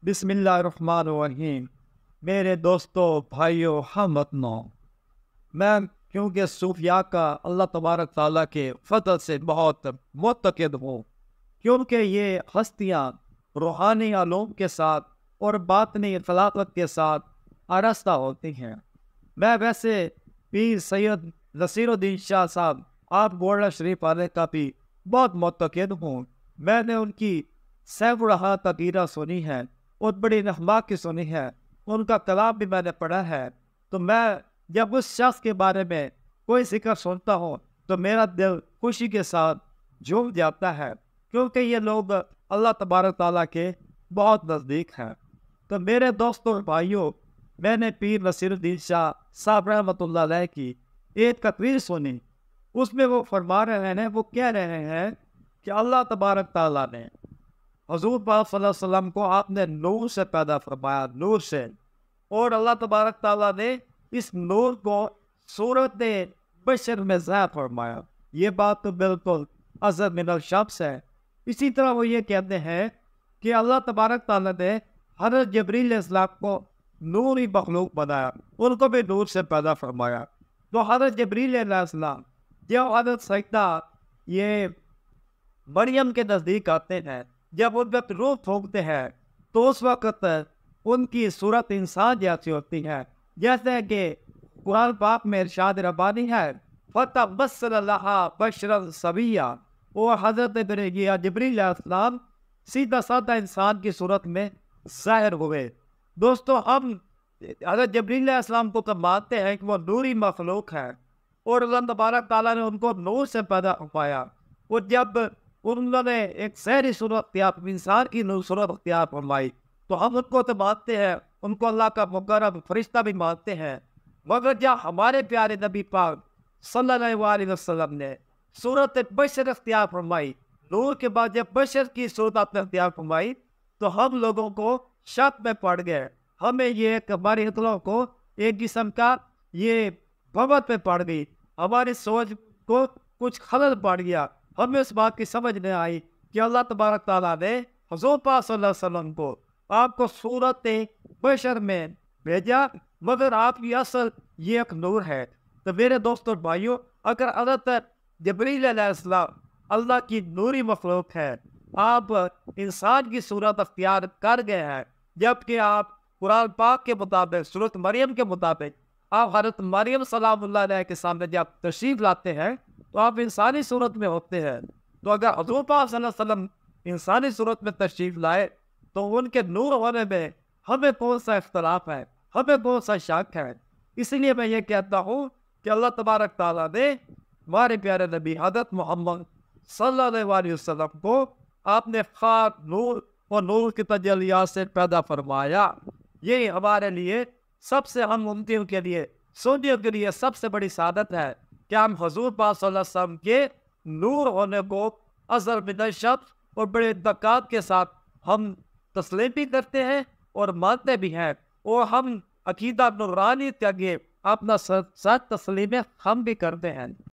बिस्मिल्लाहिर्रहमानिर्रहीम। मेरे दोस्तों, भाइयों, हम वतनों, मैं क्योंकि सूफिया का अल्लाह तबारक ताला के फजल से बहुत मुतक़िद हूँ, क्योंकि ये हस्तियाँ रूहानी आलूम के साथ और बातनी खिलाफत के साथ आरास्ता होती हैं। मैं वैसे पीर सैयद नसीरुद्दीन शाह साहब आप गोल्डन शरीफ वाले का भी बहुत मुतक़िद हूँ। मैंने उनकी सैकड़ों तकीरा सुनी है और बड़ी रहमा की सुनी है, उनका कलाम भी मैंने पढ़ा है। तो मैं जब उस शख्स के बारे में कोई जिक्र सुनता हूँ तो मेरा दिल खुशी के साथ झूम जाता है, क्योंकि ये लोग अल्लाह तबारक ताला के बहुत नज़दीक हैं। तो मेरे दोस्तों और भाइयों, मैंने पीर नसीरुद्दीन शाह साहब रहमतुल्लाह अलैह की एक तकरीर सुनी। उसमें वो फरमा रहे हैं, वो कह रहे हैं कि अल्लाह तबारक ताला ने हजूर पाक सल्लल्लाहु अलैहि वसल्लम को आपने नूर से पैदा फरमाया, नूर से। और अल्लाह तबारक ताला ने इस नूर को सूरत बशर में ज़ाहिर फरमाया। ये बात तो बिल्कुल अज़र मिनल शम्स है। इसी तरह वो ये कहते हैं कि अल्लाह तबारक ताला ने हज़रत जबरील अलैहिस्सलाम को नूरी मखलूक बनाया, उनको भी नूर से पैदा फरमाया। तो हज़रत जबरील अलैहिस्सलाम जब हज़रत सैयदा ये मरियम के नज़दीक आते हैं, जब उन पर रूह फूंकते हैं, तो उस वक़्त उनकी सूरत इंसान जैसी होती है, जैसे कि कुरान पाक में इरशाद रब्बानी है, फ़तबस्सलहा बशरन सविय्या। और हज़रत जिब्रील अलैहिस्सलाम सीधा साधा इंसान की सूरत में ज़ाहिर हुए। दोस्तों, हम हज़रत जिब्रील अलैहिस्सलाम को तो मानते हैं कि वो नूरी मखलूक है और अल्लाह तबारक ताला ने उनको नूर से पैदा पाया। और जब उन्होंने एक शहरी सूरत अख्तियार, इंसान की सूरत अख्तियार फरमाई, तो हम उनको तो मानते हैं, उनको अल्लाह का मुकर्रम फरिश्ता भी मानते हैं। मगर जब हमारे प्यारे नबी पाक सल्लल्लाहु अलैहि वसल्लम ने सूरत बशर अख्तियार फरमाई, नूर के बाद जब बशर की सूरत आपने अख्तियार फरमाई, तो हम लोगों को शक में पड़ गए। हमें ये हमारी अकलों को एक किस्म का ये भंवर पे पड़ गई, हमारी सोच को कुछ खलल पड़ गया। हमें इस बात की समझ नहीं आई कि अल्लाह तबारक ताला ने हुज़ूर पाक सल्लल्लाहु अलैहि वसल्लम को आपको सूरत बशर में भेजा, मगर आपकी असल ये एक नूर है। तो मेरे दोस्तों भाइयों, अगर हज़रत जिब्रील अलैहिस्सलाम अल्लाह की नूरी मखलूक है, आप इंसान की सूरत अख्तियार कर गए हैं, जबकि आप कुरान पाक के मुताबिक सूरत मरियम के मुताबिक आप हज़रत मरियम सलामुल्लाह अलैहा के सामने जब तशरीफ़ लाते हैं तो आप इंसानी सूरत में होते हैं। तो अगर हुज़ूर पाक सल्लल्लाहु अलैहि वसल्लम इंसानी सूरत में तशरीफ़ लाए, तो उनके नूर होने में हमें कौन सा इख्तलाफ है, हमें कौन सा शक है। इसलिए मैं ये कहता हूँ कि अल्लाह तबारक ताला ने हमारे प्यारे नबी हज़रत मोहम्मद सल्लल्लाहु अलैहि वसल्लम को आपने खाक नूर और नूर की तजल्लियात से पैदा फरमाया। ये हमारे लिए सबसे, हम उम्मतियों के लिए, सुन्नियों के लिए सबसे बड़ी सादत है कि हम हुज़ूर पाक सल्लल्लाहु अलैहि वसल्लम के नूर होने को अज़र मिनल शम्स और बड़े दक्कात के साथ हम तस्लीम भी करते हैं और मानते भी हैं, और हम अकीदा नूरानी के आगे अपना सच तस्लीम हम भी करते हैं।